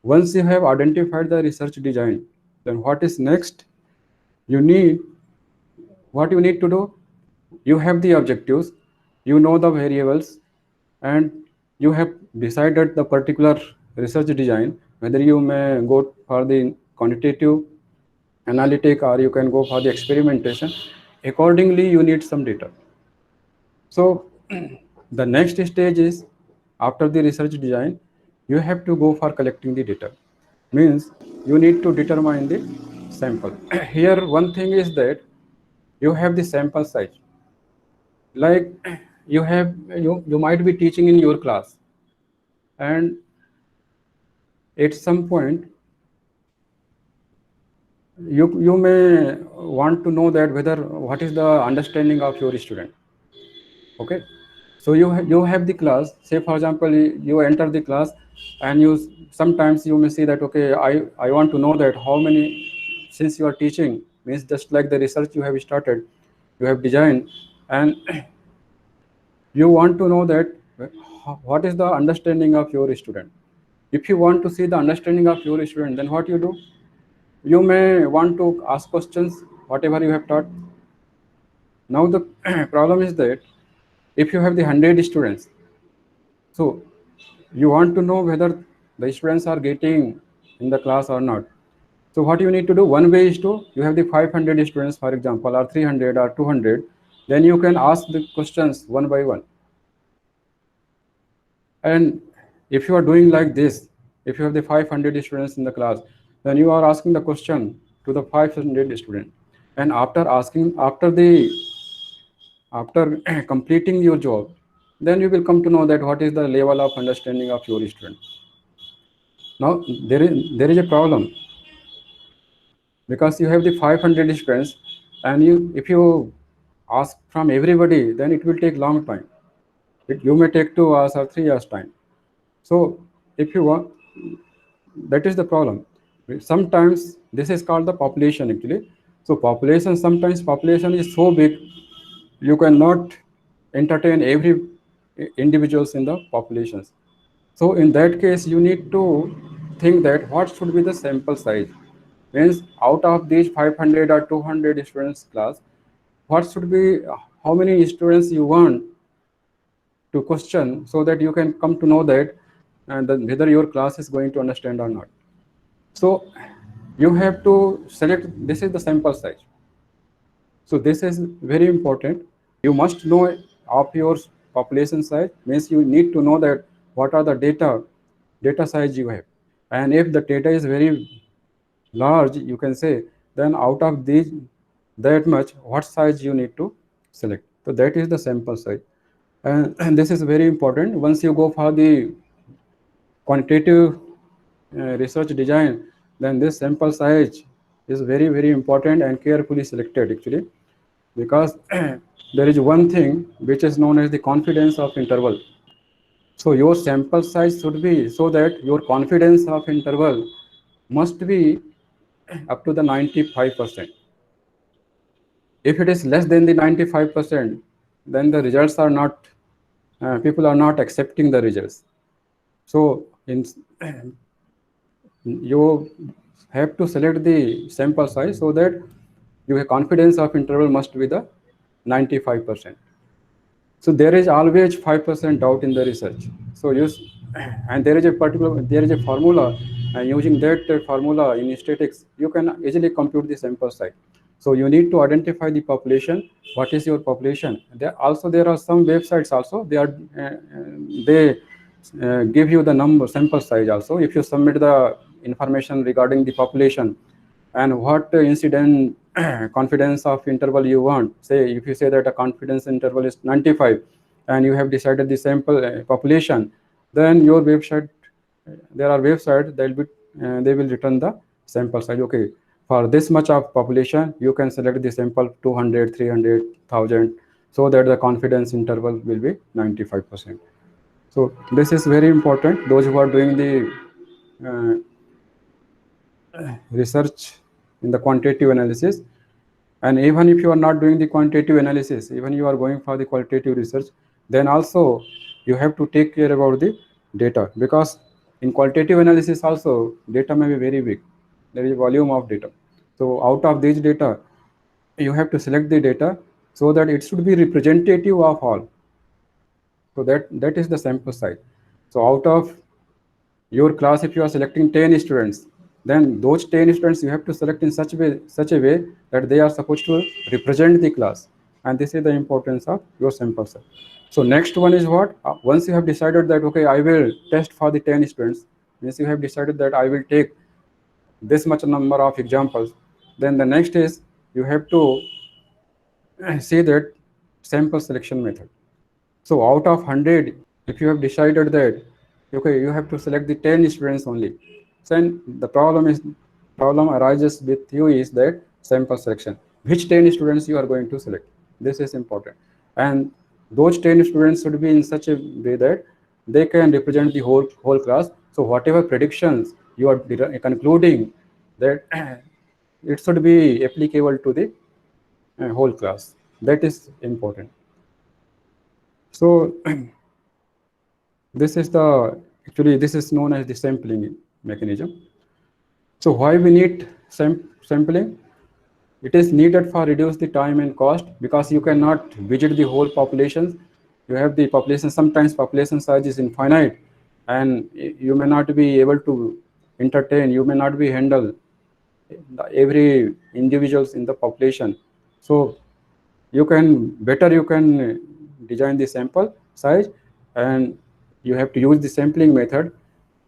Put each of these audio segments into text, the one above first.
Once you have identified the research design, then what is next? You need what you need to do. You have the objectives, you know the variables, and you have decided the particular research design, whether you may go for the quantitative analytic or you can go for the experimentation. Accordingly, you need some data. So the next stage is, after the research design, you have to go for collecting the data. Means you need to determine the sample. Here one thing is that you have the sample size. Like you might be teaching in your class, and at some point you may want to know that whether what is the understanding of your student. Okay, so you have the class. Say for example, you enter the class, and you sometimes you may see that, okay, I want to know that how many, since you are teaching, means just like the research you have started, you have designed, and you want to know that what is the understanding of your student. If you want to see the understanding of your student, then what you do, you may want to ask questions whatever you have taught. Now the problem is that if you have the 100 students, so you want to know whether the students are getting in the class or not. So what you need to do, one way is to, you have the 500 students for example, or 300 or 200, then you can ask the questions one by one. And if you are doing like this, if you have the 500 students in the class, then you are asking the question to the 500 students. And after asking, after completing your job, then you will come to know that what is the level of understanding of your student. Now there is a problem, because you have the 500 students, and if you ask from everybody, then it will take long time. You may take 2 hours or 3 hours time. So if you want, that is the problem. Sometimes this is called the population actually. So population, sometimes population is so big, you cannot entertain every individuals in the populations. So in that case, you need to think that what should be the sample size. Means out of these 500 or 200 students class, what should be, how many students you want to question, so that you can come to know that, and then whether your class is going to understand or not. So you have to select, this is the sample size. So this is very important. You must know of your population size, means you need to know that what are the data size you have. And if the data is very large, you can say, then out of these, that much, what size you need to select. So that is the sample size. And this is very important. Once you go for the quantitative research design, then this sample size is very, very important and carefully selected actually, because there is one thing which is known as the confidence of interval. So your sample size should be so that your confidence of interval must be up to the 95%. If it is less than the 95%, then the results are not, people are not accepting the results. So you have to select the sample size so that your confidence of interval must be the 95%. So there is always 5% doubt in the research. So use, and there is a formula, and using that formula in statistics, you can easily compute the sample size. So you need to identify the population. What is your population? There are some websites also. They give you the number sample size also. If you submit the information regarding the population and what incident confidence of interval you want, say if you say that a confidence interval is 95, and you have decided the sample population, then your website, there are websites that will be, they will return the sample size. Okay, for this much of population, you can select the sample 200, 300,000, so that the confidence interval will be 95%. So this is very important. Those who are doing the research in the quantitative analysis, and even if you are not doing the quantitative analysis, even you are going for the qualitative research, then also you have to take care about the data, because In qualitative analysis also, data may be very big. There is a volume of data. So out of these data, you have to select the data so that it should be representative of all. So that is the sample size. So out of your class, if you are selecting 10 students, then those 10 students you have to select in such a way that they are supposed to represent the class. And this is the importance of your sample size. So next one is what? Once you have decided that okay, I will test for the 10 students, means you have decided that I will take this much number of examples, then the next is you have to see that sample selection method. So out of 100, if you have decided that okay, you have to select the 10 students only, then the problem arises with you is that sample selection. Which 10 students you are going to select? This is important, and those 10 students should be in such a way that they can represent the whole class. So whatever predictions you are concluding, that it should be applicable to the whole class. That is important. So this is the actually this is known as the sampling mechanism. So why we need sampling? It is needed for reduce the time and cost, because you cannot visit the whole populations. You have the population, sometimes population size is infinite, and you may not be able to entertain, you may not be handle every individuals in the population. So you can design the sample size, and you have to use the sampling method,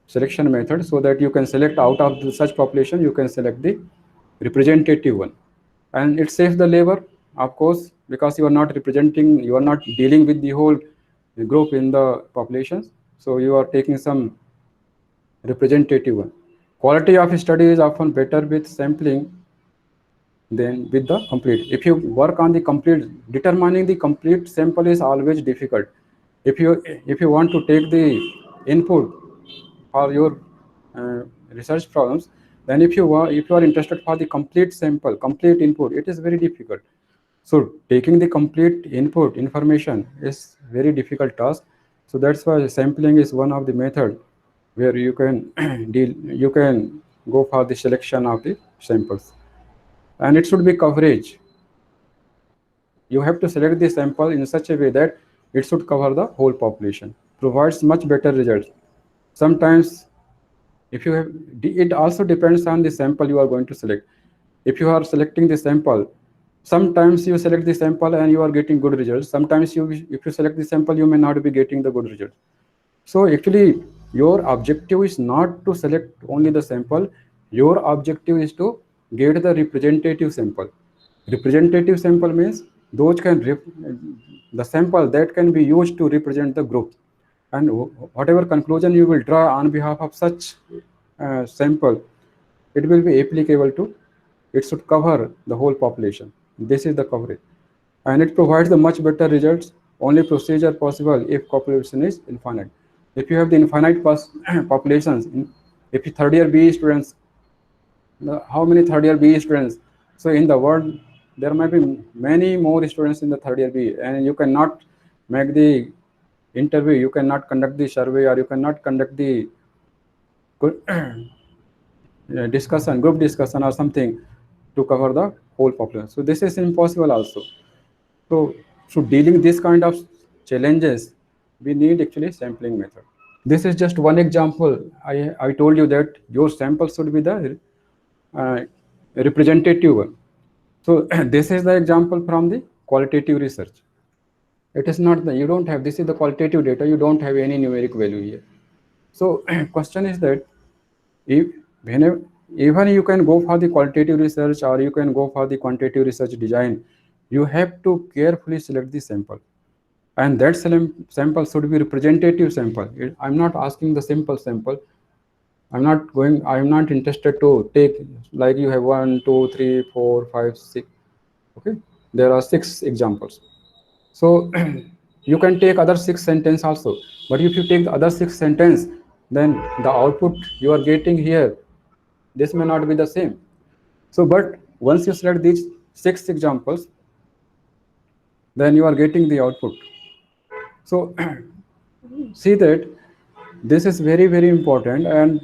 selection method, so that you can select out of such population, you can select the representative one. And it saves the labor, of course, because you are not representing, you are not dealing with the whole group in the populations, so you are taking some representative one. Quality of study is often better with sampling than with the complete. If you work on the complete, determining the complete sample is always difficult. If you want to take the input for your research problems, then if you are interested for the complete sample, complete input, it is very difficult. So taking the complete input information is very difficult task. So that's why sampling is one of the method where you can you can go for the selection of the samples. And it should be coverage. You have to select the sample in such a way that it should cover the whole population, provides much better results. Sometimes if you have, it also depends on the sample you are going to select. If you are selecting the sample, sometimes you select the sample and you are getting good results. Sometimes if you select the sample, you may not be getting the good results. So actually, your objective is not to select only the sample. Your objective is to get the representative sample. Representative sample means those the sample that can be used to represent the group, and whatever conclusion you will draw on behalf of such sample, it will be applicable to. It should cover the whole population. This is the coverage, and it provides the much better results. Only procedure possible if population is infinite. If you have the infinite populations, if you third year B students, how many third year B students? So in the world, there might be many more students in the third year B, and you cannot make the interview, you cannot conduct the survey, or you cannot conduct the discussion, group discussion or something to cover the whole population. So this is impossible also. So, so dealing this kind of challenges, we need actually sampling method. This is just one example. I told you that your sample should be the representative one. So this is the example from the qualitative research. It is not the, you don't have, this is the qualitative data, you don't have any numeric value here. So question is that if whenever, even you can go for the qualitative research or you can go for the quantitative research design, you have to carefully select the sample, and that sample should be representative sample. I'm not asking the simple sample. I'm not interested to take like you have 1, 2, 3, 4, 5, 6. Okay, there are 6 examples. So you can take other 6 sentence also, but if you take the other 6 sentence, then the output you are getting here, this may not be the same. So but once you select these 6 examples, then you are getting the output. So see that This is very very important, and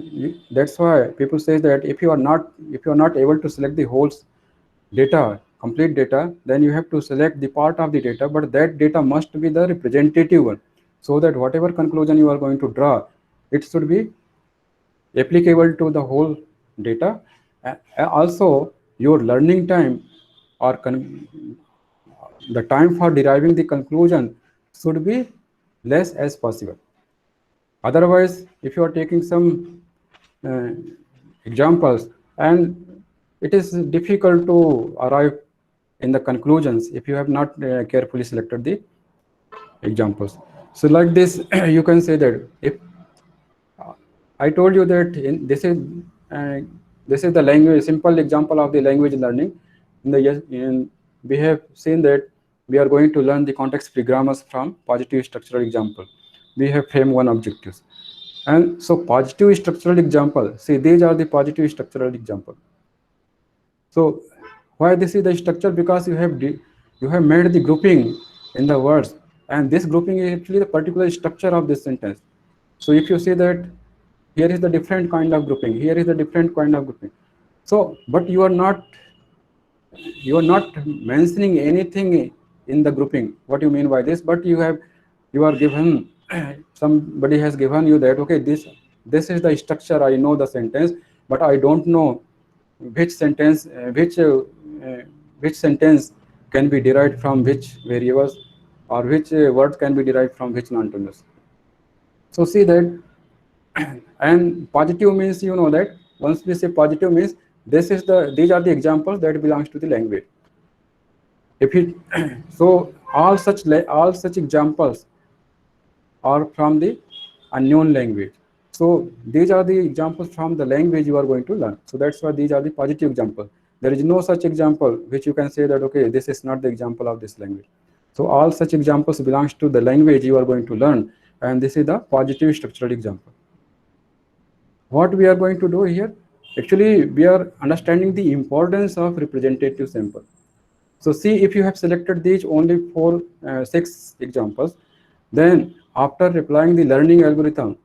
that's why people say that if you are not able to select the whole data, complete data, then you have to select the part of the data, but that data must be the representative one, so that whatever conclusion you are going to draw, it should be applicable to the whole data. Also your learning time or the time for deriving the conclusion should be less as possible. Otherwise, if you are taking some uh, examples, and it is difficult to arrive in the conclusions if you have not carefully selected the examples. So like this, you can say that if I told you that uh, this is the language simple example of the language learning. We have seen that we are going to learn the context-free grammars from positive structural example. We have frame one objectives, and so positive structural example. See, these are the positive structural example. So why this is the structure? Because you have made the grouping in the words, and this grouping is actually the particular structure of this sentence. So if you see that here is the different kind of grouping, here is the different kind of grouping. So, but you are not mentioning anything in the grouping. What you mean by this? But you are given somebody has given you that okay, this is the structure. I know the sentence, but I don't know which sentence uh, which sentence can be derived from which variables, or which words can be derived from which non-terminals. So see that, and positive means, you know that once we say positive means these are the examples that belongs to the language. If it so all such examples are from the unknown language. So these are the examples from the language you are going to learn. So that's why these are the positive examples. There is no such example which you can say that okay, this is not the example of this language. So all such examples belongs to the language you are going to learn, and this is the positive structural example. What we are going to do here, actually we are understanding the importance of representative sample. So see, if you have selected these only for 6 examples, then after applying the learning algorithm,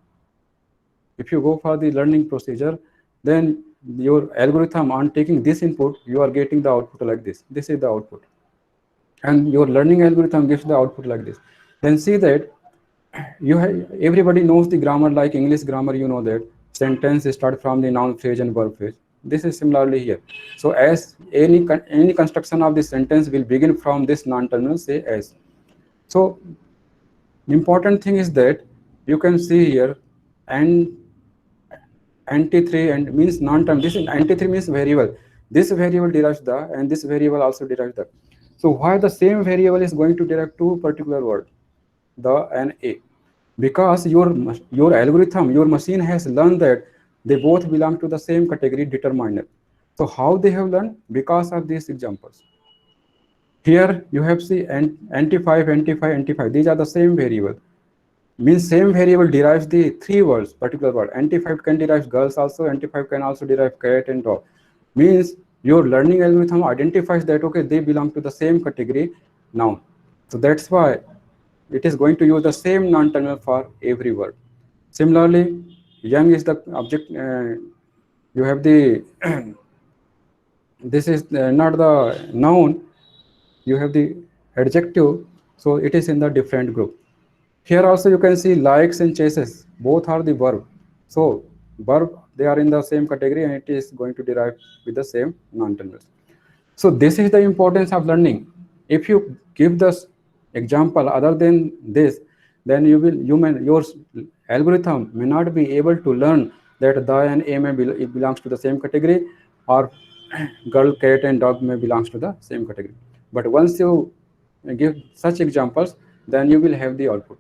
if you go for the learning procedure, then your algorithm on taking this input, you are getting the output like this. This is the output, and your learning algorithm gives the output like this. Then see that everybody knows the grammar, like English grammar. You know that sentence start from the noun phrase and verb phrase. This is similarly here. So as any construction of the sentence will begin from this non-terminal, say as. So important thing is that you can see here, and anti3 and means non-term. This anti3 means variable. This variable derives the, and this variable also derives the. So why the same variable is going to derive two particular word, the and a? Because your algorithm, your machine has learned that they both belong to the same category, determiner. So how they have learned? Because of these examples. Here you have see anti5, anti5, anti5. These are the same variable. Means same variable derives the three words, particular word. Anti5 can derive girls also. Anti5 can also derive cat and dog. Means your learning algorithm identifies that okay, they belong to the same category noun. So that's why it is going to use the same non-terminal for every word. Similarly, young is the object. You have the this is not the noun. You have the adjective, so it is in the different group. Here also you can see likes and chases, both are the verb. So verb, they are in the same category, and it is going to derive with the same non-terminals. So this is the importance of learning. If you give this example other than this, then your algorithm may not be able to learn that the and a it belongs to the same category, or girl, cat, and dog may belongs to the same category. But once you give such examples, then you will have the output.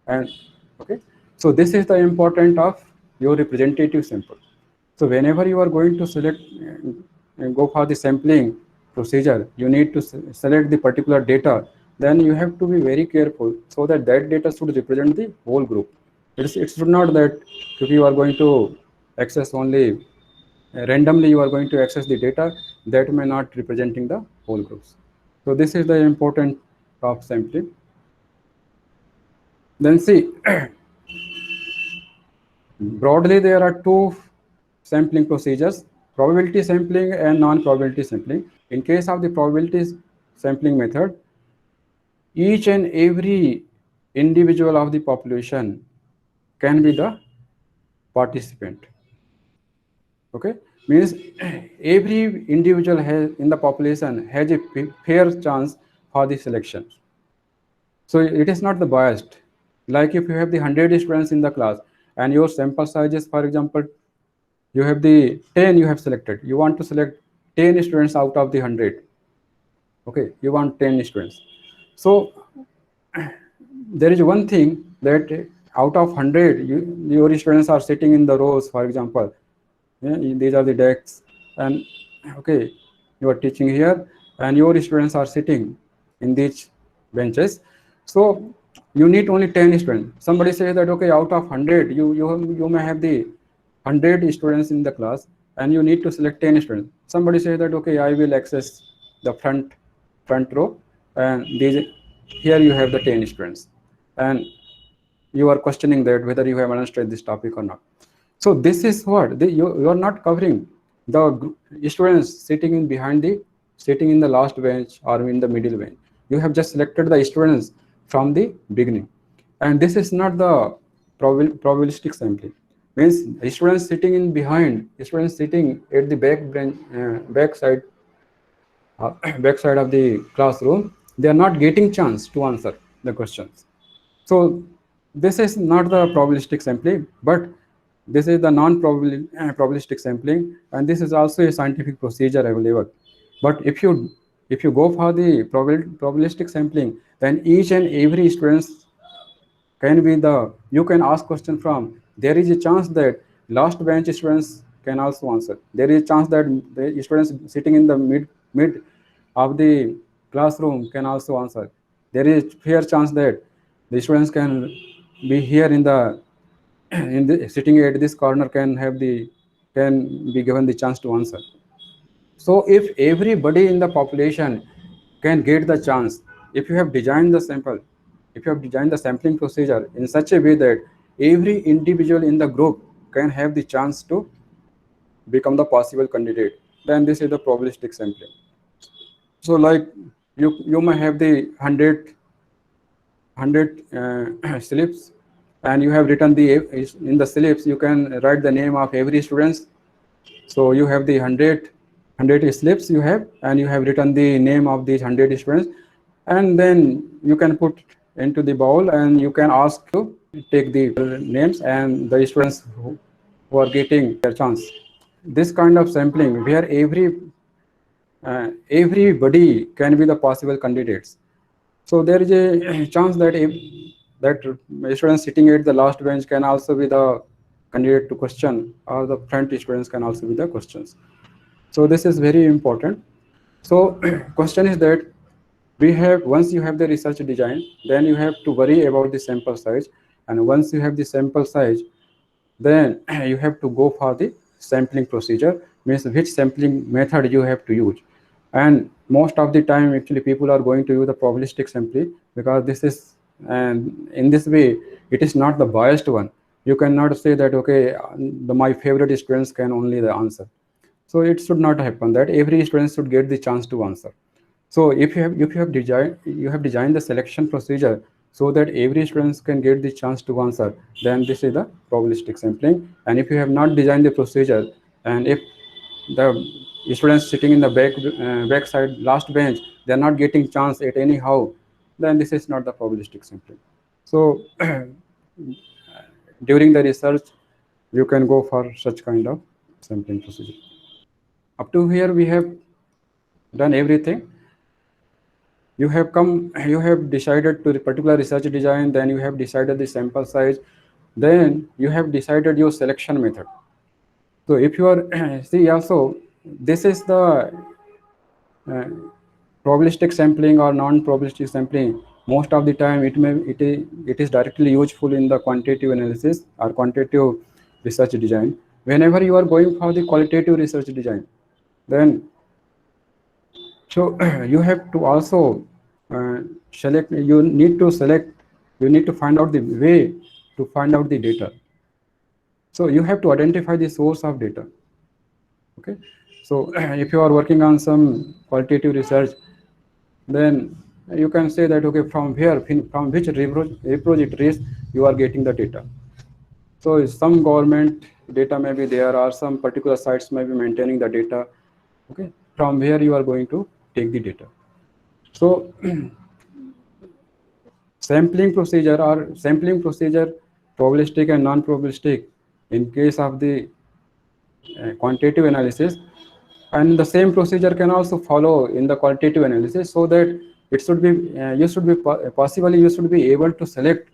And okay, so this is the important of your representative sample. So whenever you are going to select and go for the sampling procedure, you need to select the particular data. Then you have to be very careful so that that data should represent the whole group. It should not that if you are going to access only randomly, you are going to access the data that may not representing the whole groups. So this is the important of sampling. Then see, Broadly, there are two sampling procedures: probability sampling and non-probability sampling. In case of the probability sampling method, each and every individual of the population can be the participant. Okay, means every individual has in the population has a fair chance for the selection. So it is not the biased. Like if you have the 100 students in the class and your sample size is, for example, you have the 10 you have selected. You want to select 10 students out of the 100. Okay, you want 10 students. So there is one thing that out of 100, your students are sitting in the rows, for example. Yeah, these are the desks, and okay, you are teaching here, and your students are sitting in these benches. So you need only 10 students. Somebody says that okay, out of 100, you may have the 100 students in the class, and you need to select 10 students. Somebody says that okay, I will access the front row, and these here you have the 10 students, and you are questioning that whether you have understood this topic or not. So this is what you are not covering the students sitting in behind the sitting in the last bench or in the middle bench. You have just selected the students from the beginning, and this is not the probabilistic sampling. Means students sitting in behind, students sitting at the back side backside of the classroom, they are not getting chance to answer the questions. So this is not the probabilistic sampling, but this is the non-probabilistic sampling, and this is also a scientific procedure available. But if you go for the probabilistic sampling, then each and every student can be the you can ask question from. There is a chance that last bench students can also answer. There is a chance that the students sitting in the mid of the classroom can also answer. There is fair chance that the students can be here in the in the sitting at this corner can be given the chance to answer. So if everybody in the population can get the chance, if you have designed the sample, if you have designed the sampling procedure in such a way that every individual in the group can have the chance to become the possible candidate, then this is the probabilistic sampling. So like you may have the 100 slips, and you have written the in the slips you can write the name of every students. So you have the 100 slips you have, and you have written the name of these 100 students, and then you can put into the bowl, and you can ask to take the names and the students who are getting their chance. This kind of sampling where everybody can be the possible candidates. So there is a chance that if that student sitting at the last bench can also be the candidate to question, or the front students can also be the questions. So this is very important. So question is that we have once you have the research design, then you have to worry about the sample size, and once you have the sample size, then you have to go for the sampling procedure, means which sampling method you have to use. And most of the time actually people are going to use the probabilistic sampling, because this is, and in this way it is not the biased one. You cannot say that okay, my favorite students can only the answer. So it should not happen that every student should get the chance to answer. So if you have designed the selection procedure so that every students can get the chance to answer, then this is the probabilistic sampling. And if you have not designed the procedure, and if the students sitting in the back side last bench, they are not getting chance at anyhow, then this is not the probabilistic sampling. So during the research, you can go for such kind of sampling procedure. Up to here we have done everything. You have decided to the particular research design, then you have decided the sample size, then you have decided your selection method. So if you are see also, this is the uh, probabilistic sampling or non-probabilistic sampling. Most of the time it is directly useful in the quantitative analysis or quantitative research design. Whenever you are going for the qualitative research design, then so you have to also uh, select. You need to select. You need to find out the way to find out the data. So you have to identify the source of data. Okay, so if you are working on some qualitative research, then you can say that okay, from where, from which repositories you are getting the data. So some government data may be there, or some particular sites may be maintaining the data. Okay, from where you are going to take the data. So sampling procedure, probabilistic and non-probabilistic, in case of the quantitative analysis, and the same procedure can also follow in the qualitative analysis, so that it should be you should be possibly you should be able to select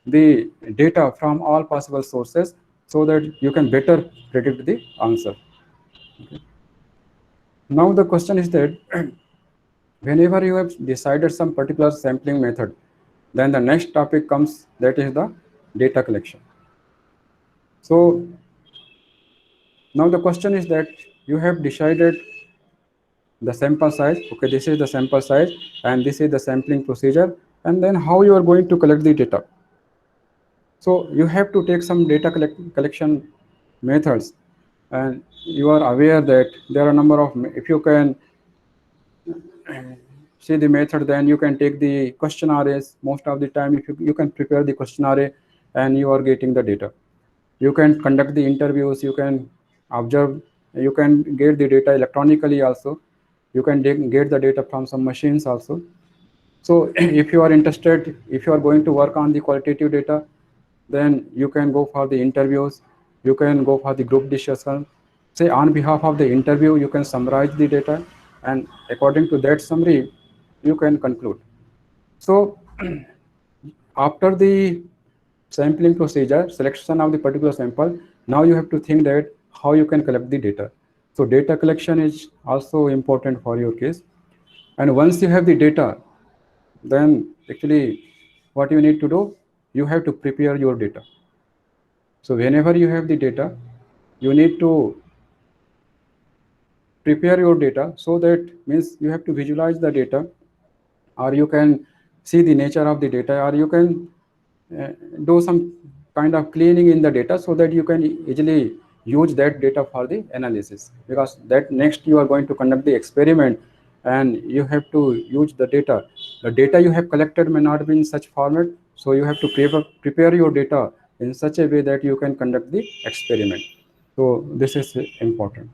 the data from all possible sources, so that you can better predict the answer. Now the question is that whenever you have decided some particular sampling method, then the next topic comes, that is the data collection. So now the question is that you have decided the sample size. Okay, this is the sample size and this is the sampling procedure, and then how you are going to collect the data. So you have to take some data collection methods, and you are aware that there are a number of, if you can see the method, then you can take the questionnaires. Most of the time, if you can prepare the questionnaire and you are getting the data, you can conduct the interviews, you can observe, you can get the data electronically also, you can get the data from some machines also. So if you are interested, if you are going to work on the qualitative data, then you can go for the interviews, you can go for the group discussion. Say on behalf of the interview, you can summarize the data, and according to that summary, you can conclude. So after the sampling procedure, selection of the particular sample, now you have to think that how you can collect the data. So data collection is also important for your case. And once you have the data, then actually what you need to do, you have to prepare your data. So whenever you have the data, you need to prepare your data, so that means you have to visualize the data, or you can see the nature of the data, or you can uh, do some kind of cleaning in the data, so that you can easily use that data for the analysis, because that next you are going to conduct the experiment, and you have to use the data you have collected may not be in such format, so you have to prepare your data in such a way that you can conduct the experiment. So this is important.